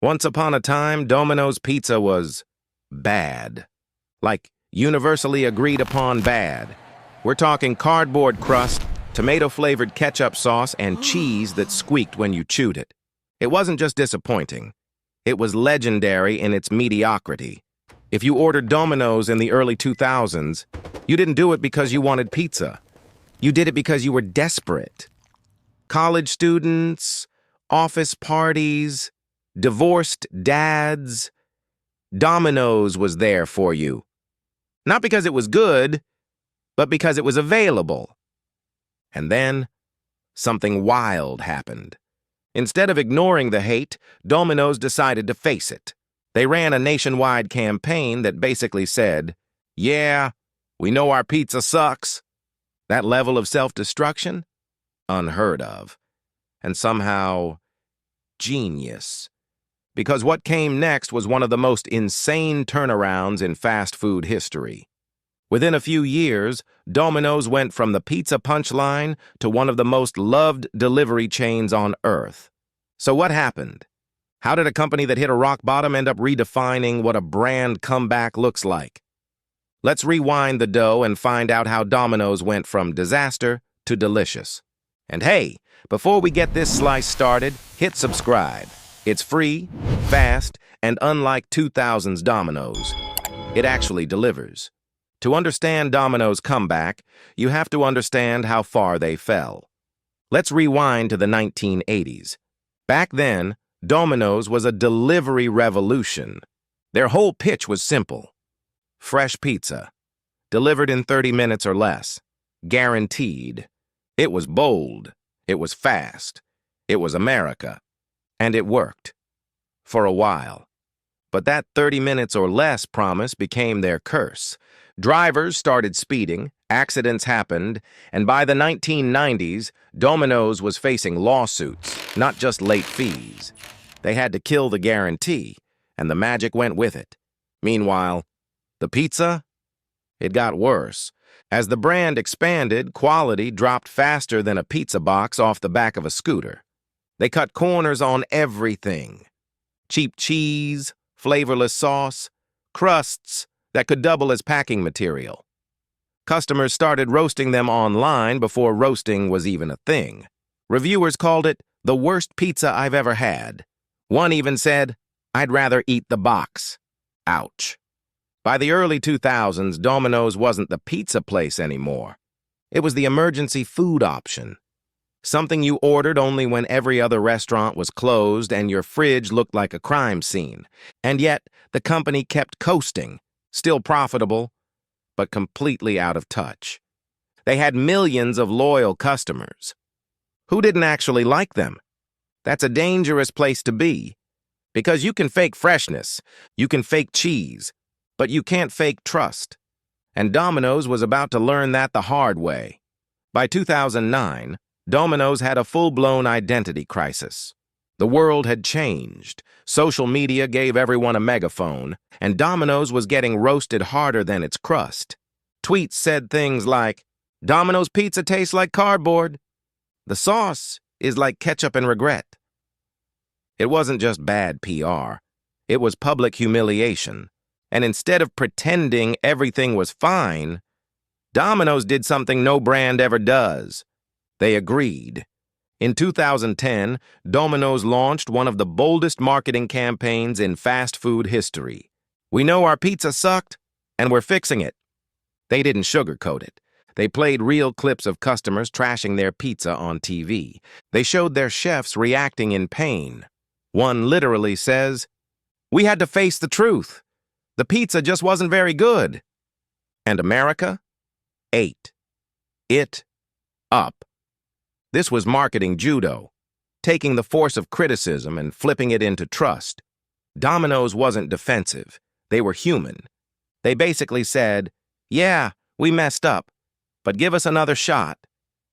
Once upon a time, Domino's pizza was bad. Like, universally agreed upon bad. We're talking cardboard crust, tomato-flavored ketchup sauce, and cheese that squeaked when you chewed it. It wasn't just disappointing. It was legendary in its mediocrity. If you ordered Domino's in the early 2000s, you didn't do it because you wanted pizza. You did it because you were desperate. College students, office parties, divorced dads, Domino's was there for you. Not because it was good, but because it was available. And then, something wild happened. Instead of ignoring the hate, Domino's decided to face it. They ran a nationwide campaign that basically said, "Yeah, we know our pizza sucks." That level of self-destruction? Unheard of. And somehow, genius. Because what came next was one of the most insane turnarounds in fast food history. Within a few years, Domino's went from the pizza punchline to one of the most loved delivery chains on earth. So what happened? How did a company that hit a rock bottom end up redefining what a brand comeback looks like? Let's rewind the dough and find out how Domino's went from disaster to delicious. And hey, before we get this slice started, hit subscribe. It's free, fast, and unlike 2000s Domino's, it actually delivers. To understand Domino's comeback, you have to understand how far they fell. Let's rewind to the 1980s. Back then, Domino's was a delivery revolution. Their whole pitch was simple. Fresh pizza, delivered in 30 minutes or less, guaranteed. It was bold, it was fast, it was America, and it worked. For a while. But that 30 minutes or less promise became their curse. Drivers started speeding, accidents happened, and by the 1990s, Domino's was facing lawsuits, not just late fees. They had to kill the guarantee, and the magic went with it. Meanwhile, the pizza? It got worse. As the brand expanded, quality dropped faster than a pizza box off the back of a scooter. They cut corners on everything. Cheap cheese, flavorless sauce, crusts that could double as packing material. Customers started roasting them online before roasting was even a thing. Reviewers called it the worst pizza I've ever had. One even said, "I'd rather eat the box." Ouch. By the early 2000s, Domino's wasn't the pizza place anymore. It was the emergency food option. Something you ordered only when every other restaurant was closed and your fridge looked like a crime scene. And yet, the company kept coasting, still profitable, but completely out of touch. They had millions of loyal customers. Who didn't actually like them? That's a dangerous place to be. Because you can fake freshness, you can fake cheese, but you can't fake trust. And Domino's was about to learn that the hard way. By 2009, Domino's had a full-blown identity crisis. The world had changed. Social media gave everyone a megaphone, and Domino's was getting roasted harder than its crust. Tweets said things like, "Domino's pizza tastes like cardboard. The sauce is like ketchup and regret." It wasn't just bad PR. It was public humiliation. And instead of pretending everything was fine, Domino's did something no brand ever does. They agreed. In 2010, Domino's launched one of the boldest marketing campaigns in fast food history. "We know our pizza sucked, and we're fixing it." They didn't sugarcoat it. They played real clips of customers trashing their pizza on TV. They showed their chefs reacting in pain. One literally says, "We had to face the truth. The pizza just wasn't very good." And America ate it up. This was marketing judo, taking the force of criticism and flipping it into trust. Domino's wasn't defensive. They were human. They basically said, "Yeah, we messed up, but give us another shot."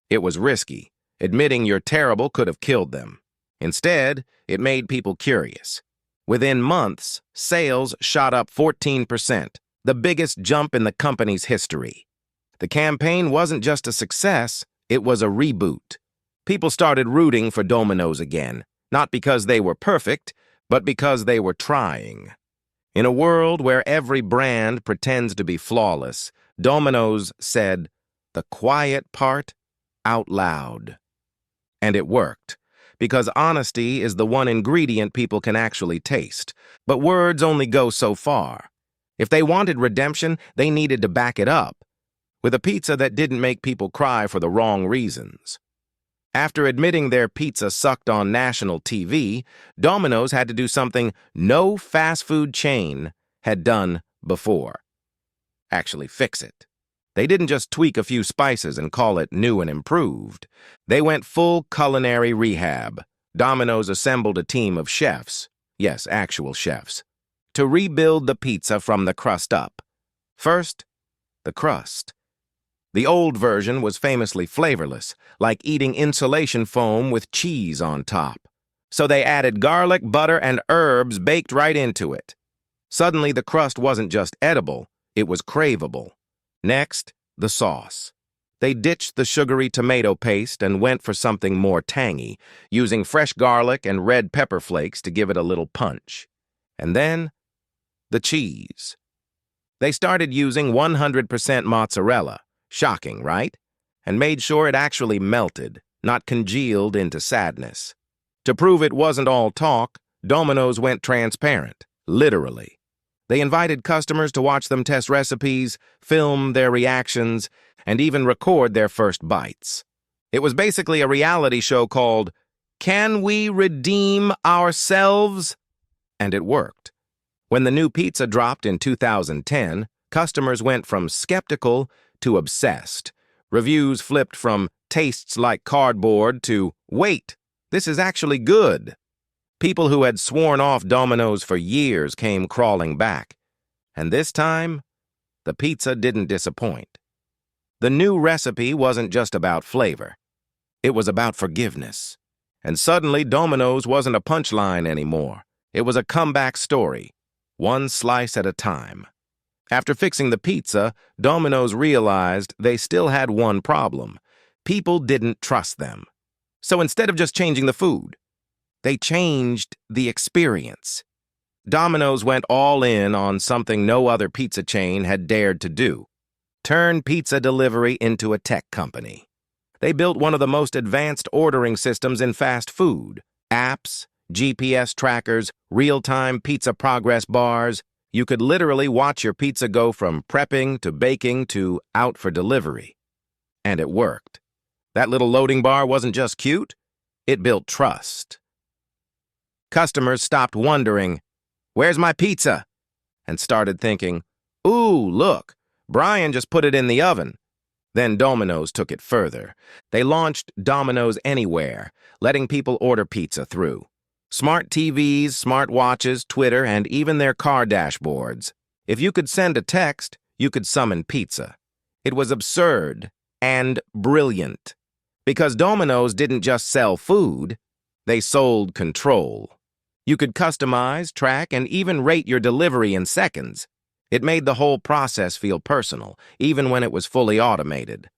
It was risky. Admitting you're terrible could have killed them. Instead, it made people curious. Within months, sales shot up 14%, the biggest jump in the company's history. The campaign wasn't just a success, it was a reboot. People started rooting for Domino's again, not because they were perfect, but because they were trying. In a world where every brand pretends to be flawless, Domino's said the quiet part out loud. And it worked, because honesty is the one ingredient people can actually taste. But words only go so far. If they wanted redemption, they needed to back it up with a pizza that didn't make people cry for the wrong reasons. After admitting their pizza sucked on national TV, Domino's had to do something no fast food chain had done before. Actually fix it. They didn't just tweak a few spices and call it new and improved. They went full culinary rehab. Domino's assembled a team of chefs, yes, actual chefs, to rebuild the pizza from the crust up. First, the crust. The old version was famously flavorless, like eating insulation foam with cheese on top. So they added garlic, butter, and herbs baked right into it. Suddenly, the crust wasn't just edible, it was craveable. Next, the sauce. They ditched the sugary tomato paste and went for something more tangy, using fresh garlic and red pepper flakes to give it a little punch. And then, the cheese. They started using 100% mozzarella. Shocking, right? And made sure it actually melted, not congealed into sadness. To prove it wasn't all talk, Domino's went transparent, literally. They invited customers to watch them test recipes, film their reactions, and even record their first bites. It was basically a reality show called, Can We Redeem Ourselves? And it worked. When the new pizza dropped in 2010, customers went from skeptical to obsessed. Reviews flipped from tastes like cardboard to, wait, this is actually good. People who had sworn off Domino's for years came crawling back. And this time, the pizza didn't disappoint. The new recipe wasn't just about flavor. It was about forgiveness. And suddenly, Domino's wasn't a punchline anymore. It was a comeback story, one slice at a time. After fixing the pizza, Domino's realized they still had one problem. People didn't trust them. So instead of just changing the food, they changed the experience. Domino's went all in on something no other pizza chain had dared to do: turn pizza delivery into a tech company. They built one of the most advanced ordering systems in fast food. Apps, GPS trackers, real-time pizza progress bars. You could literally watch your pizza go from prepping to baking to out for delivery. And it worked. That little loading bar wasn't just cute, it built trust. Customers stopped wondering, "Where's my pizza?" and started thinking, "Ooh, look, Brian just put it in the oven." Then Domino's took it further. They launched Domino's Anywhere, letting people order pizza through smart TVs, smart watches, Twitter, and even their car dashboards. If you could send a text, you could summon pizza. It was absurd and brilliant. Because Domino's didn't just sell food, they sold control. You could customize, track, and even rate your delivery in seconds. It made the whole process feel personal, even when it was fully automated.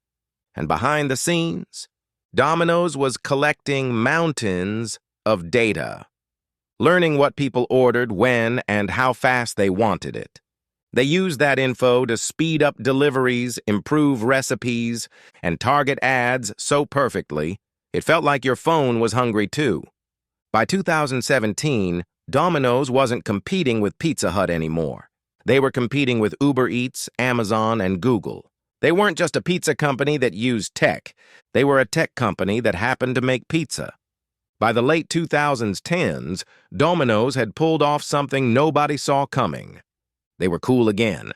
And behind the scenes, Domino's was collecting mountains of data, learning what people ordered, when, and how fast they wanted it. They used that info to speed up deliveries, improve recipes, and target ads so perfectly, it felt like your phone was hungry too. By 2017, Domino's wasn't competing with Pizza Hut anymore. They were competing with Uber Eats, Amazon, and Google. They weren't just a pizza company that used tech. They were a tech company that happened to make pizza. By the late 2010s, Domino's had pulled off something nobody saw coming. They were cool again.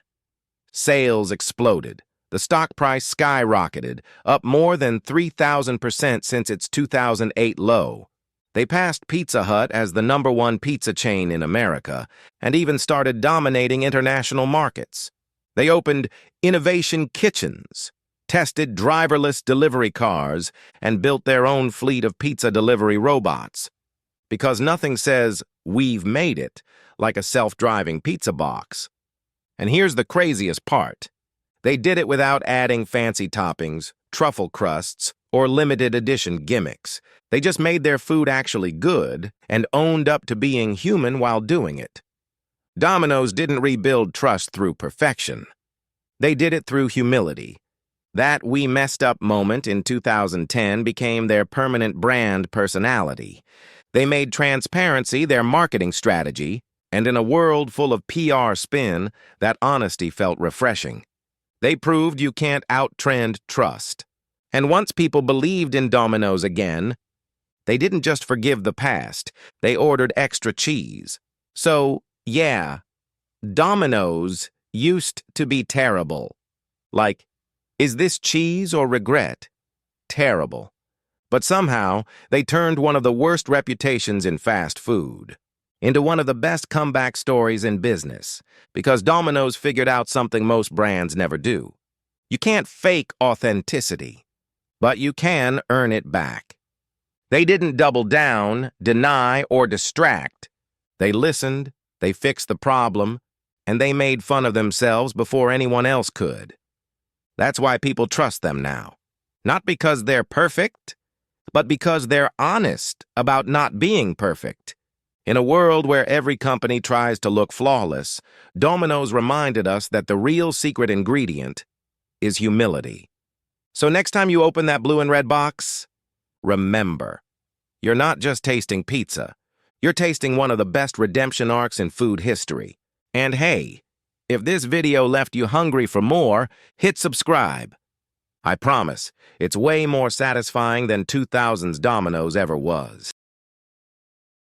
Sales exploded. The stock price skyrocketed, up more than 3,000% since its 2008 low. They passed Pizza Hut as the #1 pizza chain in America and even started dominating international markets. They opened innovation kitchens, tested driverless delivery cars, and built their own fleet of pizza delivery robots. Because nothing says, "We've made it," like a self-driving pizza box. And here's the craziest part. They did it without adding fancy toppings, truffle crusts, or limited edition gimmicks. They just made their food actually good and owned up to being human while doing it. Domino's didn't rebuild trust through perfection. They did it through humility. That "we messed up" moment in 2010 became their permanent brand personality. They made transparency their marketing strategy, and in a world full of PR spin, that honesty felt refreshing. They proved you can't out-trend trust. And once people believed in Domino's again, they didn't just forgive the past, they ordered extra cheese. So, yeah, Domino's used to be terrible. Like, is this cheese or regret? Terrible. But somehow, they turned one of the worst reputations in fast food into one of the best comeback stories in business, because Domino's figured out something most brands never do. You can't fake authenticity, but you can earn it back. They didn't double down, deny, or distract. They listened, they fixed the problem, and they made fun of themselves before anyone else could. That's why people trust them now. Not because they're perfect, but because they're honest about not being perfect. In a world where every company tries to look flawless, Domino's reminded us that the real secret ingredient is humility. So next time you open that blue and red box, remember, you're not just tasting pizza. You're tasting one of the best redemption arcs in food history. And hey, if this video left you hungry for more, hit subscribe. I promise, it's way more satisfying than 2000's Domino's ever was.